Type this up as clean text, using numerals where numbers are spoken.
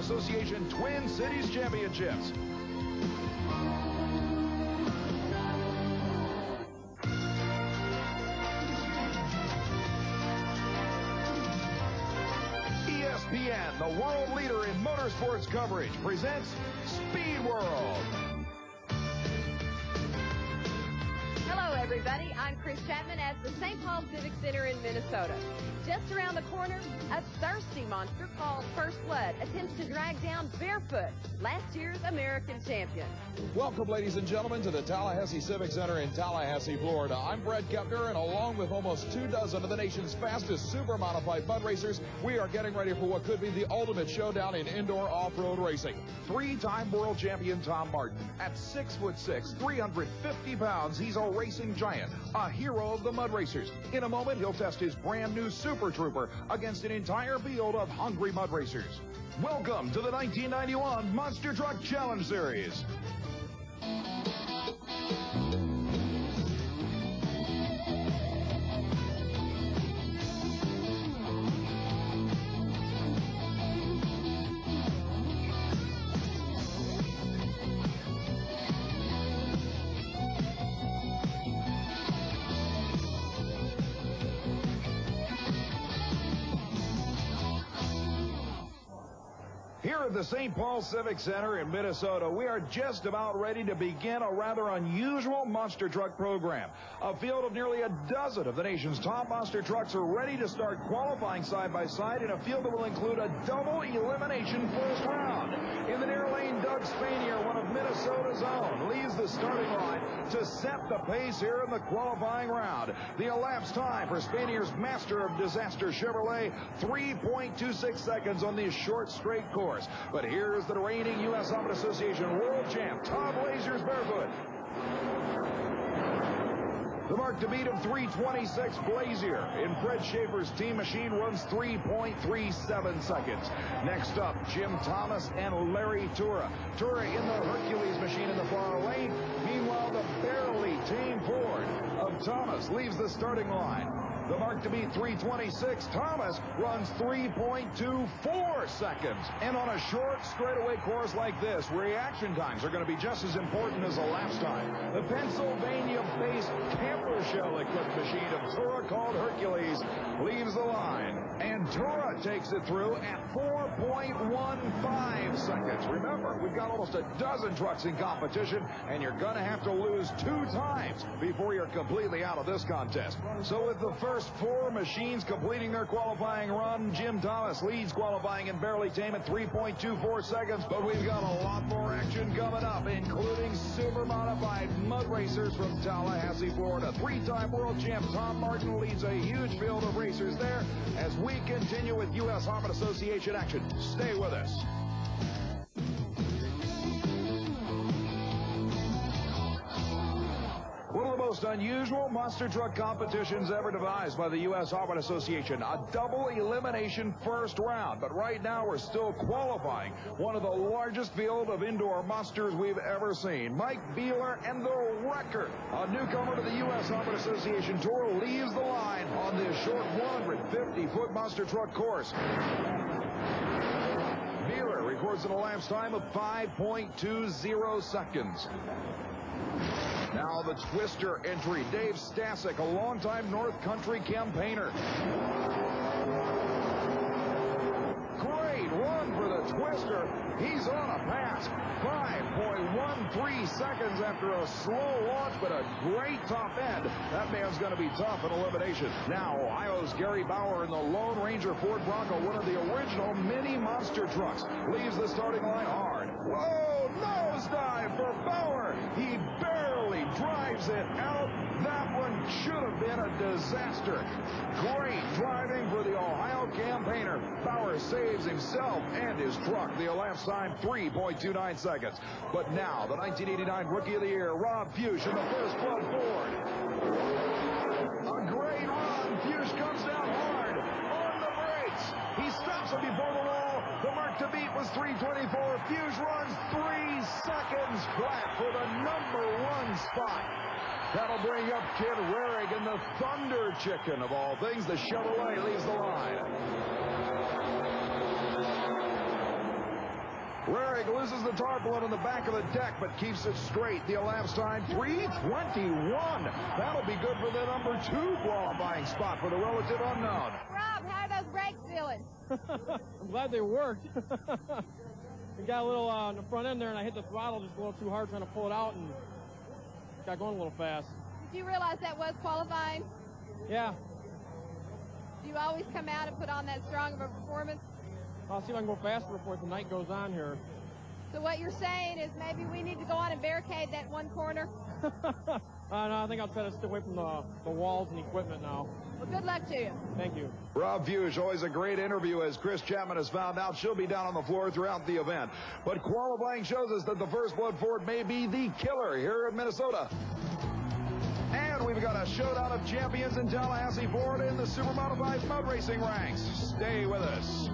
Association Twin Cities Championships. ESPN, the world leader in motorsports coverage, presents Speed World. Hello, everybody. I'm Chris Chapman at the Saint Paul Civic Center in Minnesota. Just around the corner, a thirsty monster called First Blood attempts to drag down Barefoot, last year's American champion. Welcome, ladies and gentlemen, to the Tallahassee Civic Center in Tallahassee, Florida. I'm Brett Kepner, and along with almost 24 of the nation's fastest super-modified mud racers, we are getting ready for what could be the ultimate showdown in indoor off-road racing. Three-time world champion Tom Martin. At 6'6", 350 pounds, he's a racing giant, a hero of the mud racers. In a moment, he'll test his brand-new Super Trooper against an entire field of hungry mud racers. Welcome to the 1991 Monster Truck Challenge Series. Here at the Saint Paul Civic Center in Minnesota, we are just about ready to begin a rather unusual monster truck program. A field of nearly a dozen of the nation's top monster trucks are ready to start qualifying side by side in a field that will include a double elimination first round. In the near lane, Doug Spanier, one of Minnesota's own, leads the starting line to set the pace here in the qualifying round. The elapsed time for Spanier's Master of Disaster Chevrolet, 3.26 seconds on this short straight course. But here's the reigning U.S. Auto Association world champ, Tom Blazer's Barefoot. The mark to beat of 3:26 BLAISER in Fred Schaefer's team machine runs 3.37 seconds. Next up, Jim Thomas and Larry TURA. TURA in the Hercules machine in the far lane. Meanwhile, the barely tame Ford of Thomas leaves the starting line. The mark to beat 3:26. Thomas runs 3.24 seconds. And on a short straightaway course like this, reaction times are going to be just as important as the lapse time. The Pennsylvania-based camper shell-equipped machine of TURA called Hercules leaves the line. And TURA takes it through at 4.15 seconds. Remember, we've got almost a dozen trucks in competition, and you're going to have to lose 2 times before you're completely out of this contest. So with the first 4 machines completing their qualifying run, Jim Thomas leads qualifying in barely tame at 3.24 seconds, but we've got a lot more action coming up, including super modified mud racers from Tallahassee, Florida. 3-time world champ Tom Martin leads a huge field of racers there as we continue with U.S. Auto Association action. Stay with us. One of the most unusual monster truck competitions ever devised by the U.S. Auto Association. A double elimination first round. But right now we're still qualifying one of the largest field of indoor monsters we've ever seen. Mike BEELER and the Wrecker, a newcomer to the U.S. Auto Association Tour, leaves the line on this short 150-foot monster truck course. BEELER records an elapsed time of 5.20 seconds. Now the Twister entry, Dave STASAK, a longtime North Country campaigner. Great run for the Twister. He's on a pass. 5.13 seconds after a slow launch, but a great top end. That man's going to be tough in elimination. Now, Ohio's Gary BAUER in the Lone Ranger Ford Bronco, one of the original mini monster trucks, leaves the starting line hard. Whoa, nosedive for BAUER. He barely drives it out. That one should have been a disaster. Great driving for the Ohio campaigner. BAUER saves himself and his truck. The elapsed time, 3.29 seconds. But now, the 1989 Rookie of the Year, Rob Fuchs in the First Blood Ford. A great run. Fuchs comes down hard on the brakes. He stops it before the wall. The mark to beat was 3:24. Fuchs runs 3 seconds flat for the #1 spot. That'll bring up Kid Rarig and the Thunder Chicken, of all things. The Chevrolet leaves the line. Larry loses the tarpaulin on the back of the deck, but keeps it straight. The elapsed time, 3:21. That'll be good for the number 2 qualifying spot for the relative unknown. Rob, how are those brakes feeling? I'm glad they worked. We got a little on the front end there, and I hit the throttle just a little too hard trying to pull it out, and got going a little fast. Did you realize that was qualifying? Yeah. Do you always come out and put on that strong of a performance? I'll see if I can go faster before the night goes on here. So what you're saying is maybe we need to go on and barricade that one corner? No, I think I'll try to stay away from the walls and equipment now. Well, good luck to you. Thank you. Rob Fuchs, always a great interview, as Chris Chapman has found out. She'll be down on the floor throughout the event. But qualifying shows us that the First Blood Ford may be the killer here in Minnesota. And we've got a showdown of champions in Tallahassee, Florida in the super modified mud racing ranks. Stay with us.